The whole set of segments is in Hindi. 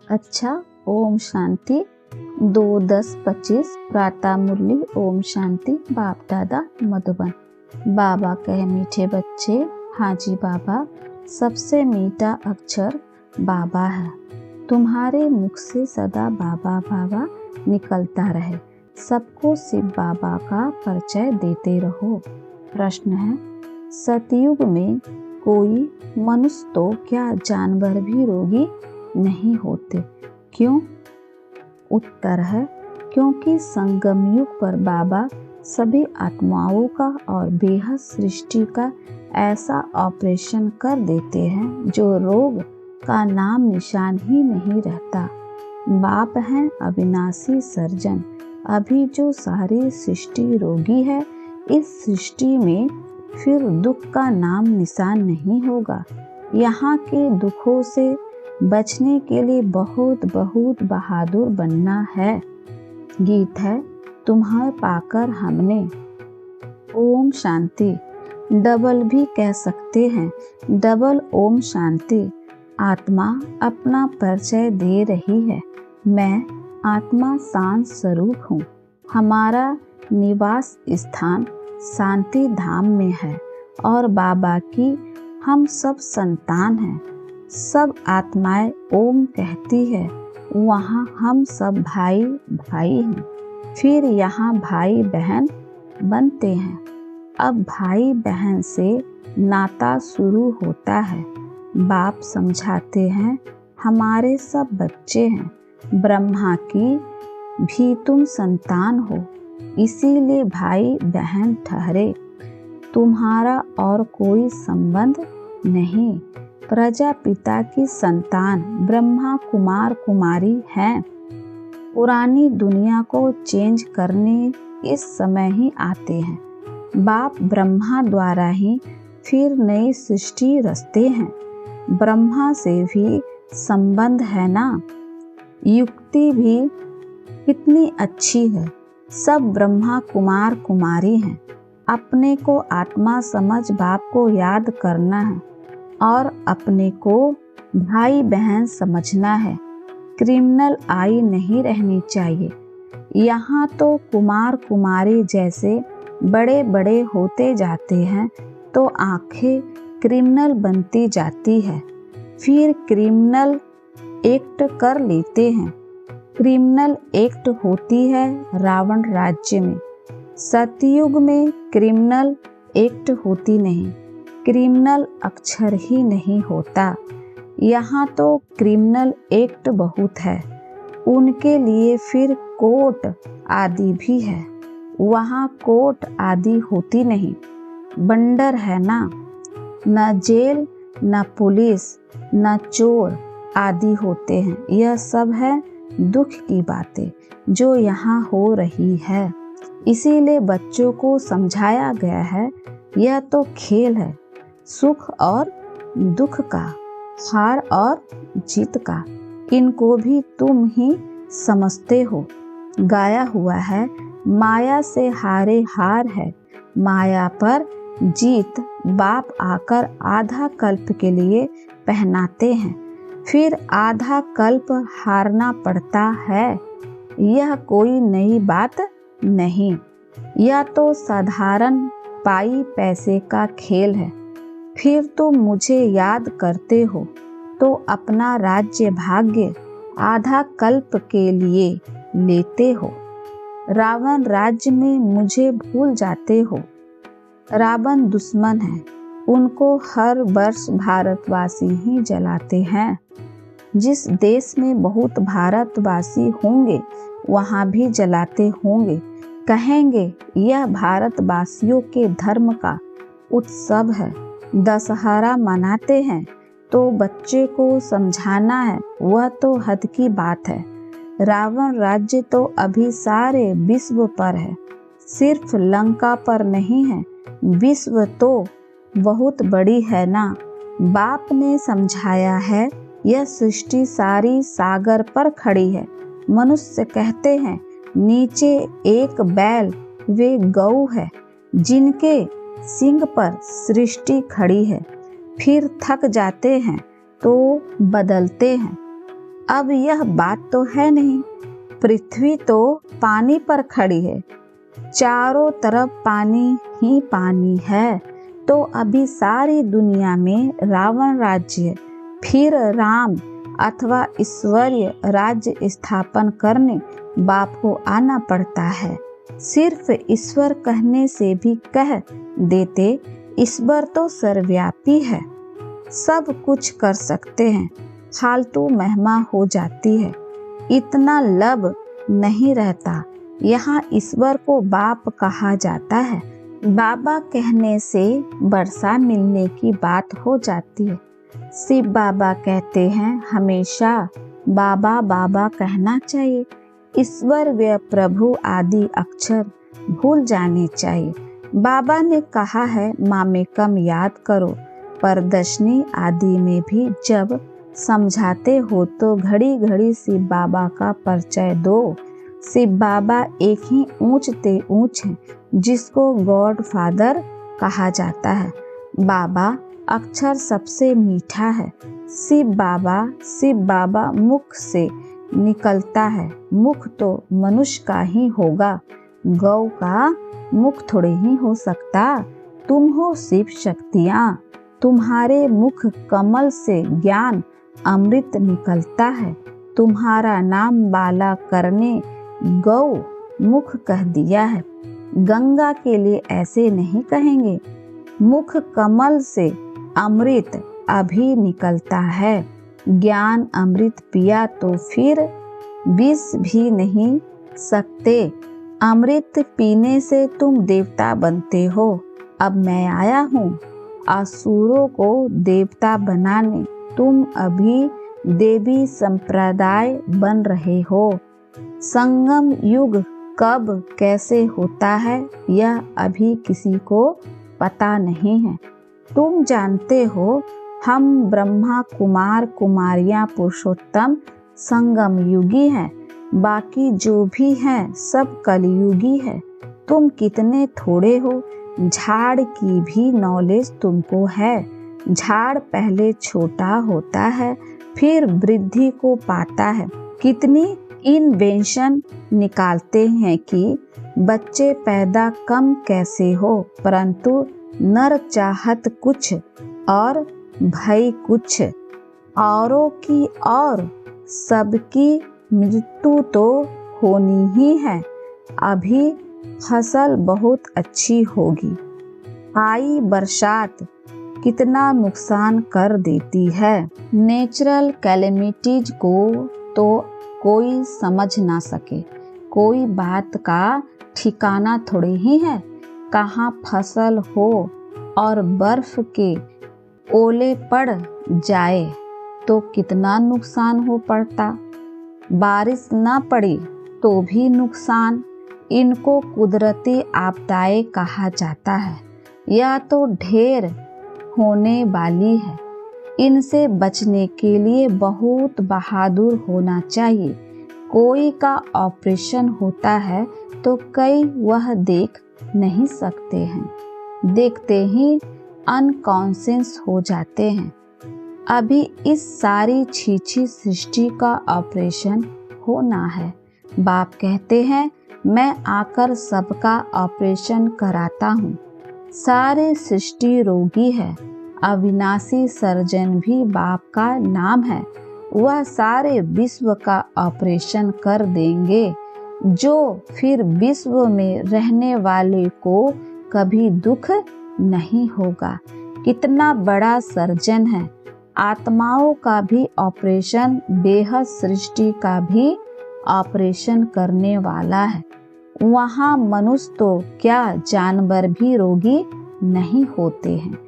अच्छा, ओम शांति। 2-10-25 प्रातः मुरली। ओम शांति। बाप दादा मधुबन। बाबा कहे, मीठे बच्चे, हाँ जी बाबा, सबसे मीठा अक्षर बाबा है। तुम्हारे मुख से सदा बाबा बाबा निकलता रहे। सबको शिव बाबा का परिचय देते रहो। प्रश्न है, सतयुग में कोई मनुष्य तो क्या जानवर भी रोगी नहीं होते, क्यों? उत्तर है, क्योंकि संगम युग पर बाबा सभी आत्माओं का और बेहद सृष्टि का ऐसा ऑपरेशन कर देते हैं जो रोग का नाम निशान ही नहीं रहता। बाप हैं अविनाशी सर्जन। अभी जो सारी सृष्टि रोगी है, इस सृष्टि में फिर दुख का नाम निशान नहीं होगा। यहाँ के दुखों से बचने के लिए बहुत बहुत बहादुर बनना है। गीत है, तुम्हें पाकर हमने। ओम शांति। डबल भी कह सकते हैं, डबल ओम शांति। आत्मा अपना परिचय दे रही है। मैं आत्मा शांत स्वरूप हूँ। हमारा निवास स्थान शांति धाम में है और बाबा की हम सब संतान हैं। सब आत्माएं ओम कहती है, वहाँ हम सब भाई भाई हैं। फिर यहाँ भाई बहन बनते हैं। अब भाई बहन से नाता शुरू होता है। बाप समझाते हैं, हमारे सब बच्चे हैं। ब्रह्मा की भी तुम संतान हो, इसीलिए भाई बहन ठहरे। तुम्हारा और कोई संबंध नहीं। प्रजापिता की संतान ब्रह्मा कुमार कुमारी हैं। पुरानी दुनिया को चेंज करने इस समय ही आते हैं। बाप ब्रह्मा द्वारा ही फिर नई सृष्टि रचते हैं। ब्रह्मा से भी संबंध है ना। युक्ति भी कितनी अच्छी है। सब ब्रह्मा कुमार कुमारी हैं। अपने को आत्मा समझ बाप को याद करना है और अपने को भाई बहन समझना है। क्रिमिनल आई नहीं रहनी चाहिए। यहाँ तो कुमार कुमारी जैसे बड़े बड़े होते जाते हैं तो आंखें क्रिमिनल बनती जाती है। फिर क्रिमिनल एक्ट कर लेते हैं। क्रिमिनल एक्ट होती है रावण राज्य में। सतयुग में क्रिमिनल एक्ट होती नहीं। क्रिमिनल अक्षर ही नहीं होता। यहाँ तो क्रिमिनल एक्ट बहुत है। उनके लिए फिर कोर्ट आदि भी है। वहाँ कोर्ट आदि होती नहीं। बंडर है ना। न जेल न पुलिस न चोर आदि होते हैं। यह सब है दुख की बातें जो यहाँ हो रही है। इसीलिए बच्चों को समझाया गया है, यह तो खेल है, सुख और दुख का, हार और जीत का। इनको भी तुम ही समझते हो। गाया हुआ है, माया से हारे हार है, माया पर जीत बाप आकर आधा कल्प के लिए पहनाते हैं। फिर आधा कल्प हारना पड़ता है। यह कोई नई बात नहीं। यह तो साधारण पाई पैसे का खेल है। फिर तुम मुझे याद करते हो तो अपना राज्य भाग्य आधा कल्प के लिए लेते हो। रावण राज्य में मुझे भूल जाते हो। रावण दुश्मन है। उनको हर वर्ष भारतवासी ही जलाते हैं। जिस देश में बहुत भारतवासी होंगे वहाँ भी जलाते होंगे। कहेंगे यह भारतवासियों के धर्म का उत्सव है। दशहरा मनाते हैं तो बच्चे को समझाना है, वह तो हद की बात है। रावण राज्य तो अभी सारे विश्व पर है, सिर्फ लंका पर नहीं है। विश्व तो बहुत बड़ी है ना। बाप ने समझाया है, यह सृष्टि सारी सागर पर खड़ी है। मनुष्य कहते हैं नीचे एक बैल वे गौ है जिनके सिंग पर सृष्टि खड़ी है। फिर थक जाते हैं तो बदलते हैं। अब यह बात तो है नहीं, पृथ्वी तो पानी पर खड़ी है, चारों तरफ पानी ही पानी है, तो अभी सारी दुनिया में रावण राज्य फिर राम अथवा ईश्वरीय राज्य स्थापन करने बाप को आना पड़ता है। सिर्फ ईश्वर कहने से भी कह देते, ईश्वर तो सर्वव्यापी है, सब कुछ कर सकते हैं, फालतू महिमा हो जाती है, इतना लब नहीं रहता। यहाँ ईश्वर को बाप कहा जाता है। बाबा कहने से वर्षा मिलने की बात हो जाती है। शिव बाबा कहते हैं हमेशा बाबा बाबा कहना चाहिए, ईश्वर व प्रभु आदि अक्षर भूल जाने चाहिए। बाबा ने कहा है मामे कम याद करो, प्रदर्शनी आदि में भी जब समझाते हो तो घड़ी घड़ी शिव बाबा का परिचय दो। शिव बाबा एक ही ऊंच ते ऊंच हैं, जिसको गॉड फादर कहा जाता है। बाबा अक्षर सबसे मीठा है। शिव बाबा मुख से निकलता है, मुख तो मनुष्य का ही होगा, गौ का मुख थोड़े ही हो सकता। तुम हो शिव शक्तियाँ, तुम्हारे मुख कमल से ज्ञान अमृत निकलता है। तुम्हारा नाम बाला करने गौ मुख कह दिया है। गंगा के लिए ऐसे नहीं कहेंगे, मुख कमल से अमृत अभी निकलता है। ज्ञान अमृत पिया तो फिर विष भी नहीं सकते। अमृत पीने से तुम देवता बनते हो। अब मैं आया हूँ असुरों को देवता बनाने, तुम अभी देवी संप्रदाय बन रहे हो। संगम युग कब कैसे होता है यह अभी किसी को पता नहीं है। तुम जानते हो हम ब्रह्मा कुमार कुमारियां पुरुषोत्तम संगम युगी हैं, बाकी जो भी हैं सब कलयुगी है। तुम कितने थोड़े हो, झाड़ की भी नॉलेज तुमको है। झाड़ पहले छोटा होता है फिर वृद्धि को पाता है। कितनी इन्वेंशन निकालते हैं कि बच्चे पैदा कम कैसे हो, परंतु नर चाहत कुछ और भय कुछ, औरों की और सबकी मृत्यु तो होनी ही है। अभी फसल बहुत अच्छी होगी। आई बरसात कितना नुकसान कर देती है। नेचुरल कैलेमिटीज को तो कोई समझ ना सके, कोई बात का ठिकाना थोड़े ही है। कहाँ फसल हो और बर्फ के ओले पड़ जाए तो कितना नुकसान हो पड़ता। बारिश ना पड़ी तो भी नुकसान। इनको कुदरती आपदाएं कहा जाता है। यह तो ढेर होने वाली है। इनसे बचने के लिए बहुत बहादुर होना चाहिए। कोई का ऑपरेशन होता है तो कई वह देख नहीं सकते हैं, देखते ही अनकॉन्शियस हो जाते हैं। अभी इस सारी छीछी सृष्टि का ऑपरेशन होना है। बाप कहते हैं मैं आकर सबका ऑपरेशन कराता हूँ। सारी सृष्टि रोगी है। अविनाशी सर्जन भी बाप का नाम है। वह सारे विश्व का ऑपरेशन कर देंगे, जो फिर विश्व में रहने वाले को कभी दुख नहीं होगा। कितना बड़ा सर्जन है। आत्माओं का भी ऑपरेशन, बेहद सृष्टि का भी ऑपरेशन करने वाला है। वहाँ मनुष्य तो क्या जानवर भी रोगी नहीं होते हैं।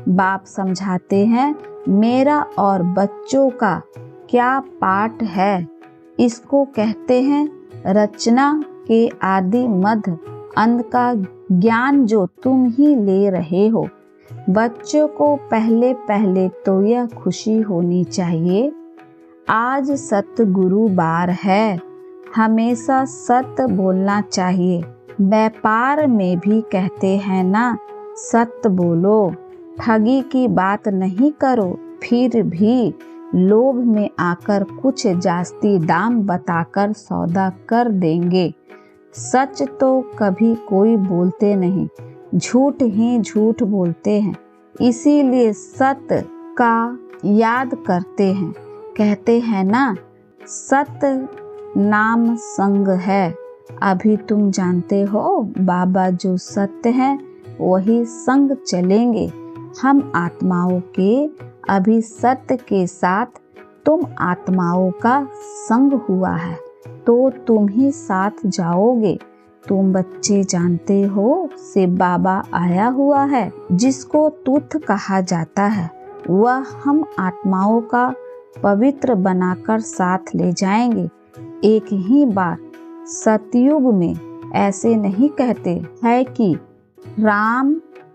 बाप समझाते हैं मेरा और बच्चों का क्या पाठ है। इसको कहते हैं रचना के आदि मध्य अंत का ज्ञान जो तुम ही ले रहे हो। बच्चों को पहले पहले तो यह खुशी होनी चाहिए आज सतगुरु बार है। हमेशा सत्य बोलना चाहिए। व्यापार में भी कहते हैं ना, सत्य बोलो, ठगी की बात नहीं करो। फिर भी लोभ में आकर कुछ जास्ती दाम बताकर सौदा कर देंगे। सच तो कभी कोई बोलते नहीं, झूठ ही झूठ बोलते हैं, इसीलिए सत्य का याद करते हैं। कहते हैं ना, सत्य नाम संग है। अभी तुम जानते हो बाबा जो सत्य है वही संग चलेंगे। हम आत्माओं के अभी सत्य के साथ तुम आत्माओं का संग हुआ है तो तुम ही साथ जाओगे। तुम बच्चे जानते हो से बाबा आया हुआ है, जिसको तुथ कहा जाता है, वह हम आत्माओं का पवित्र बनाकर साथ ले जाएंगे। एक ही बार सतयुग में ऐसे नहीं कहते है कि राम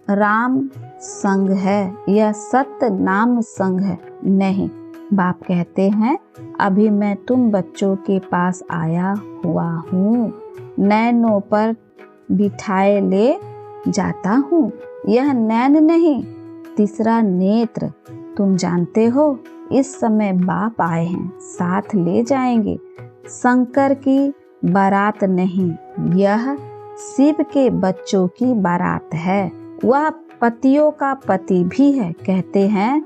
राम संग है या सत्य नाम संग है। नहीं, बाप कहते हैं अभी मैं तुम बच्चों के पास आया हुआ हूँ, नैनों पर बिठाए ले जाता हूँ। यह नैन नहीं, तीसरा नेत्र। तुम जानते हो इस समय बाप आए हैं, साथ ले जाएंगे। शंकर की बारात नहीं, यह शिव के बच्चों की बारात है। वह पतियों का पति भी है। कहते हैं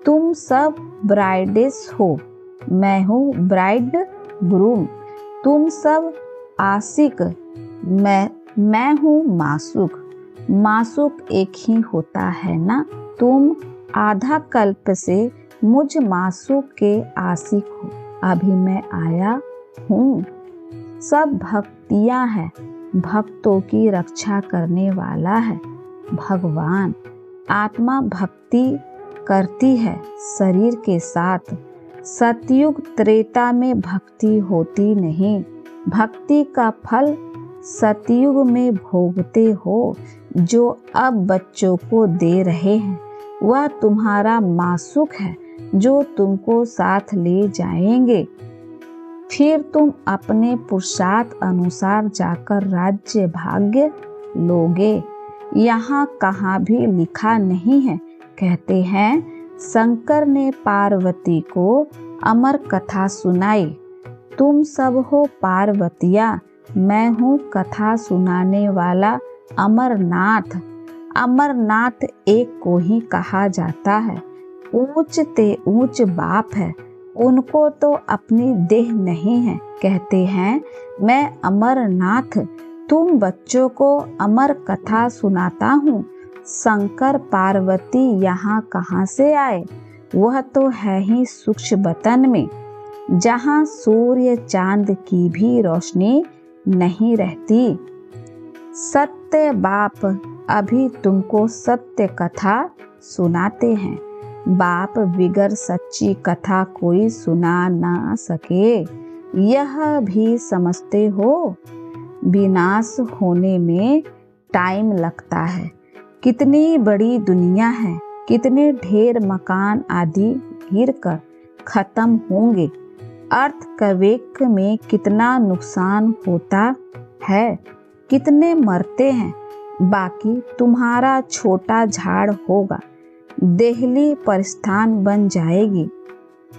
तुम सब ब्राइडेस हो, मैं हूँ ब्राइड ग्रूम। तुम सब आशिक, मैं हूँ मासूक। मासूक एक ही होता है ना। तुम आधा कल्प से मुझ मासूक के आशिक हो। अभी मैं आया हूँ। सब भक्तियाँ है, भक्तों की रक्षा करने वाला है भगवान। आत्मा भक्ति करती है शरीर के साथ। सतयुग त्रेता में भक्ति होती नहीं। भक्ति का फल सतयुग में भोगते हो। जो अब बच्चों को दे रहे हैं वह तुम्हारा मासूक है, जो तुमको साथ ले जाएंगे। फिर तुम अपने पुरुषार्थ अनुसार जाकर राज्य भाग्य लोगे। यहाँ कहाँ भी लिखा नहीं है। कहते हैं शंकर ने पार्वती को अमर कथा सुनाई। तुम सब हो पार्वतिया, मैं हूँ कथा सुनाने वाला अमरनाथ। अमरनाथ एक को ही कहा जाता है। ऊंच ते ऊंच बाप है, उनको तो अपनी देह नहीं है। कहते हैं मैं अमरनाथ तुम बच्चों को अमर कथा सुनाता हूँ। शंकर पार्वती यहाँ कहाँ से आए? वह तो है ही सूक्ष्म बतन में, जहाँ सूर्य चांद की भी रोशनी नहीं रहती। सत्य बाप अभी तुमको सत्य कथा सुनाते हैं। बाप बिगर सच्ची कथा कोई सुना ना सके, यह भी समझते हो। विनाश होने में टाइम लगता है। कितनी बड़ी दुनिया है, कितने ढेर मकान आदि गिरकर खत्म होंगे। अर्थक्वेक में कितना नुकसान होता है, कितने मरते हैं। बाकी तुम्हारा छोटा झाड़ होगा, देहली परिस्थान बन जाएगी।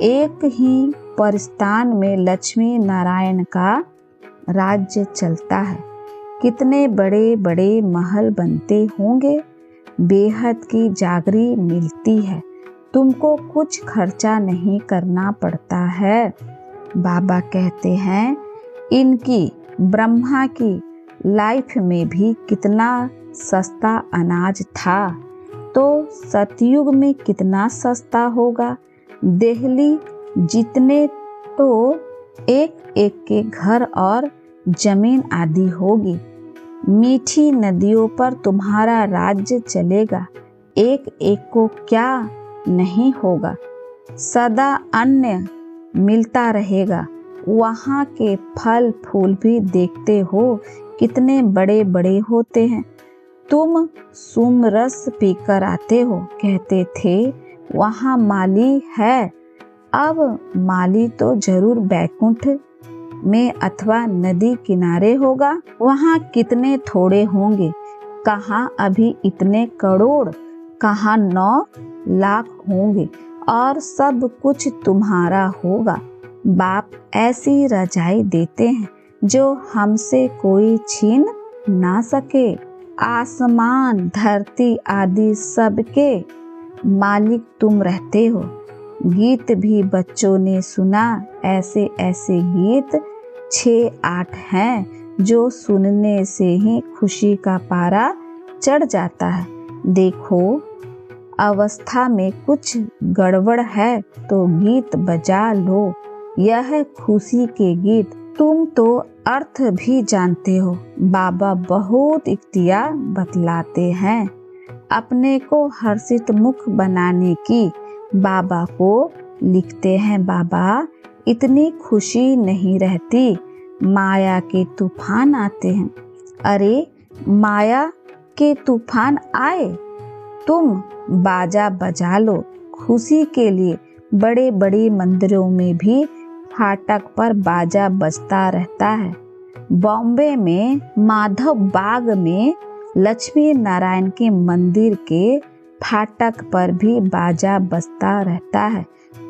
एक ही परिस्थान में लक्ष्मी नारायण का राज्य चलता है। कितने बड़े बड़े महल बनते होंगे। बेहद की जागरी मिलती है, तुमको कुछ खर्चा नहीं करना पड़ता है। बाबा कहते हैं इनकी ब्रह्मा की लाइफ में भी कितना सस्ता अनाज था, तो सतयुग में कितना सस्ता होगा। दिल्ली जितने तो एक एक के घर और जमीन आदि होगी। मीठी नदियों पर तुम्हारा राज्य चलेगा, एक एक को क्या नहीं होगा। सदा अन्न मिलता रहेगा। वहाँ के फल फूल भी देखते हो कितने बड़े बड़े होते हैं। तुम सुमरस पीकर आते हो, कहते थे वहाँ माली है। अब माली तो जरूर बैकुंठ में अथवा नदी किनारे होगा। वहाँ कितने थोड़े होंगे। कहाँ अभी इतने करोड़, कहाँ 9 लाख होंगे और सब कुछ तुम्हारा होगा। बाप ऐसी रजाई देते हैं जो हमसे कोई छीन ना सके। आसमान धरती आदि सबके मालिक तुम रहते हो। गीत भी बच्चों ने सुना, ऐसे ऐसे गीत 6-8 हैं जो सुनने से ही खुशी का पारा चढ़ जाता है। देखो अवस्था में कुछ गड़बड़ है तो गीत बजा लो, यह है खुशी के गीत। तुम तो अर्थ भी जानते हो। बाबा बहुत इख्तियार बतलाते हैं अपने को हर्षित मुख बनाने की। बाबा को लिखते हैं, बाबा इतनी खुशी नहीं रहती, माया के तूफान आते हैं। अरे माया के तूफान आए, तुम बाजा बजा लो खुशी के लिए। बड़े बड़े मंदिरों में भी फाटक पर बाजा बजता रहता है। बॉम्बे में माधव बाग में लक्ष्मी नारायण के मंदिर के फाटक पर भी बाजा बजता रहता है।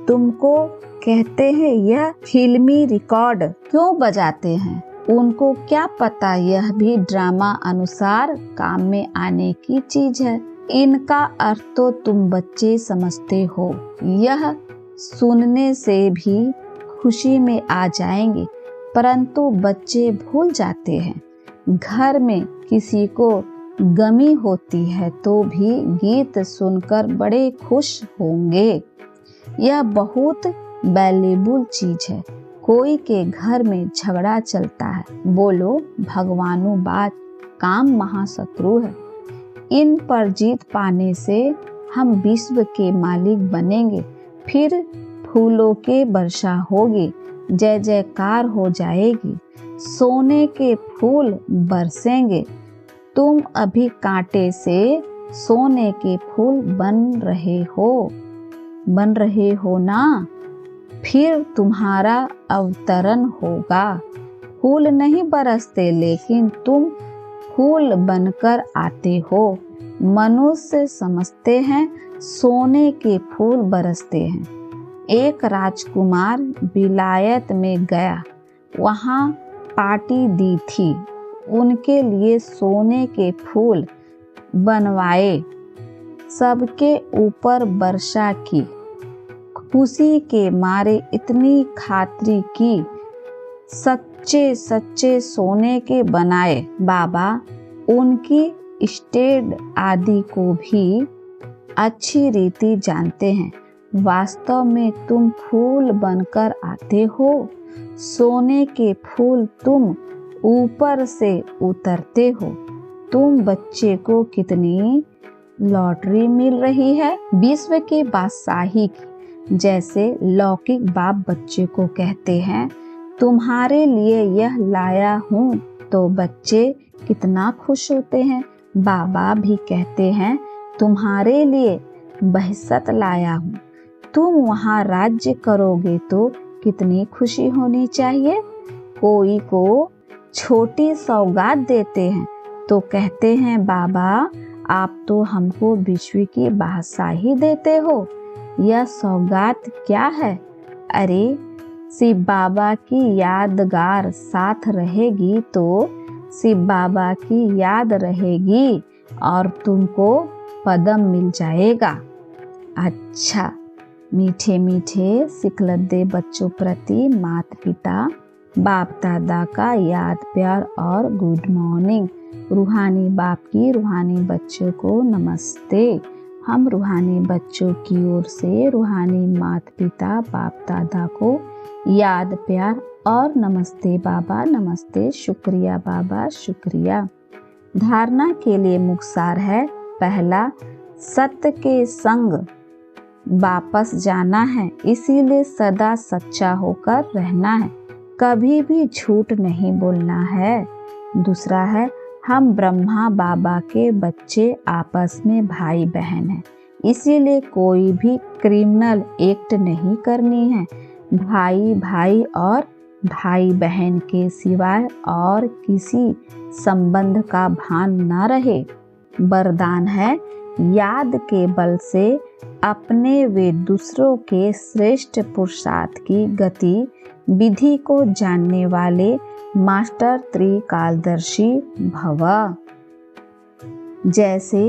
तुमको कहते हैं यह फिल्मी रिकॉर्ड क्यों बजाते हैं? उनको क्या पता यह भी ड्रामा अनुसार काम में आने की चीज है। इनका अर्थ तो तुम बच्चे समझते हो। यह सुनने से भी खुशी में आ जाएंगे, परंतु बच्चे भूल जाते हैं। घर में किसी को गमी होती है तो भी गीत सुनकर बड़े खुश होंगे। यह बहुत वैल्यूबल चीज है। कोई के घर में झगड़ा चलता है, बोलो भगवानु बात, काम महाशत्रु है। इन पर जीत पाने से हम विश्व के मालिक बनेंगे। फिर फूलों के वर्षा होगी, जय जयकार हो जाएगी, सोने के फूल बरसेंगे। तुम अभी कांटे से सोने के फूल बन रहे हो ना। फिर तुम्हारा अवतरण होगा। फूल नहीं बरसते, लेकिन तुम फूल बनकर आते हो। मनुष्य समझते हैं सोने के फूल बरसते हैं। एक राजकुमार विलायत में गया, वहाँ पार्टी दी थी। उनके लिए सोने के फूल बनवाए, सबके ऊपर वर्षा की। खुशी के मारे इतनी खातिरी की, सच्चे सच्चे सोने के बनाए। बाबा उनकी स्टेड आदि को भी अच्छी रीति जानते हैं। वास्तव में तुम फूल बनकर आते हो। सोने के फूल तुम ऊपर से उतरते हो। तुम बच्चे को कितनी लॉटरी मिल रही है, विश्व की बादशाही की। जैसे लौकिक बाप बच्चे को कहते हैं, तुम्हारे लिए यह लाया हूँ, तो बच्चे कितना खुश होते हैं। बाबा भी कहते हैं, तुम्हारे लिए बहसत लाया हूँ, तुम वहाँ राज्य करोगे तो कितनी खुशी होनी चाहिए। कोई को छोटी सौगात देते हैं तो कहते हैं, बाबा आप तो हमको विश्व की बादशाही देते हो। यह सौगात क्या है? अरे शिव बाबा की यादगार साथ रहेगी तो शिव बाबा की याद रहेगी और तुमको पदम मिल जाएगा। अच्छा, मीठे मीठे सिखलद्दे बच्चों प्रति माता पिता बाप दादा का याद प्यार और गुड मॉर्निंग। रूहानी बाप की रूहानी बच्चों को नमस्ते। हम रूहानी बच्चों की ओर से रूहानी माता पिता बाप दादा को याद प्यार और नमस्ते बाबा, नमस्ते, शुक्रिया बाबा, शुक्रिया। धारणा के लिए मुखसार है। पहला, सत्य के संग वापस जाना है, इसीलिए सदा सच्चा होकर रहना है, कभी भी झूठ नहीं बोलना है। दूसरा है, हम ब्रह्मा बाबा के बच्चे आपस में भाई बहन हैं, इसीलिए कोई भी क्रिमिनल एक्ट नहीं करनी है। भाई भाई और भाई बहन के सिवाय और किसी संबंध का भान न रहे। वरदान है, याद के बल से अपने व दूसरों के श्रेष्ठ पुरुषार्थ की गति विधि को जानने वाले मास्टर त्रिकालदर्शी भव। जैसे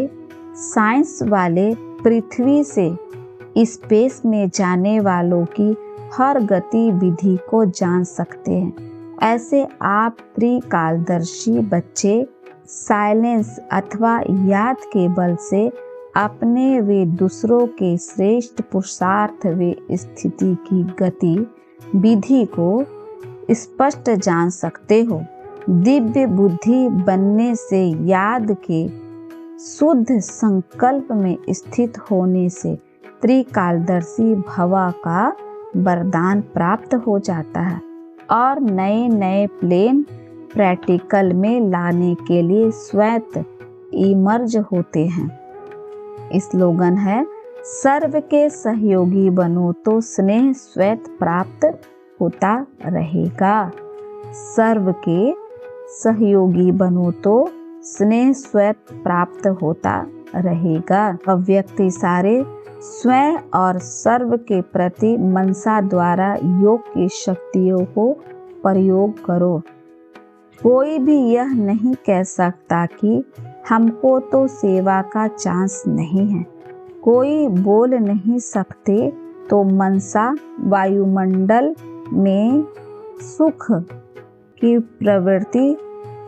साइंस वाले पृथ्वी से स्पेस में जाने वालों की हर गतिविधि को जान सकते हैं, ऐसे आप त्रिकालदर्शी बच्चे साइलेंस अथवा याद के बल से अपने व दूसरों के श्रेष्ठ पुरुषार्थ व स्थिति की गति विधि को स्पष्ट जान सकते हो। दिव्य बुद्धि बनने से याद के शुद्ध संकल्प में स्थित होने से त्रिकालदर्शी भवा का वरदान प्राप्त हो जाता है और नए नए प्लेन प्रैक्टिकल में लाने के लिए स्वयं इमर्ज होते हैं। स्लोगन है, सर्व के सहयोगी बनो तो स्नेह स्वयं प्राप्त होता रहेगा। सर्व के सहयोगी बनो तो स्नेह स्वयं प्राप्त होता रहेगा। अब व्यक्ति सारे स्वयं और सर्व के प्रति मनसा द्वारा योग की शक्तियों को प्रयोग करो। कोई भी यह नहीं कह सकता कि हमको तो सेवा का चांस नहीं है। कोई बोल नहीं सकते तो मनसा वायुमंडल में सुख की प्रवृत्ति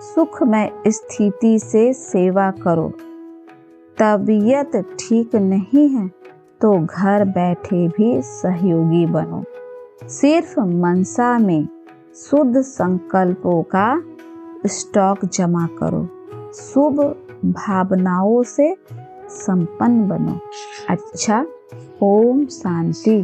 सुखमय स्थिति से सेवा करो। तबीयत ठीक नहीं है तो घर बैठे भी सहयोगी बनो। सिर्फ मनसा में शुद्ध संकल्पों का स्टॉक जमा करो। शुभ भावनाओं से संपन्न बनो। अच्छा, ओम शांति।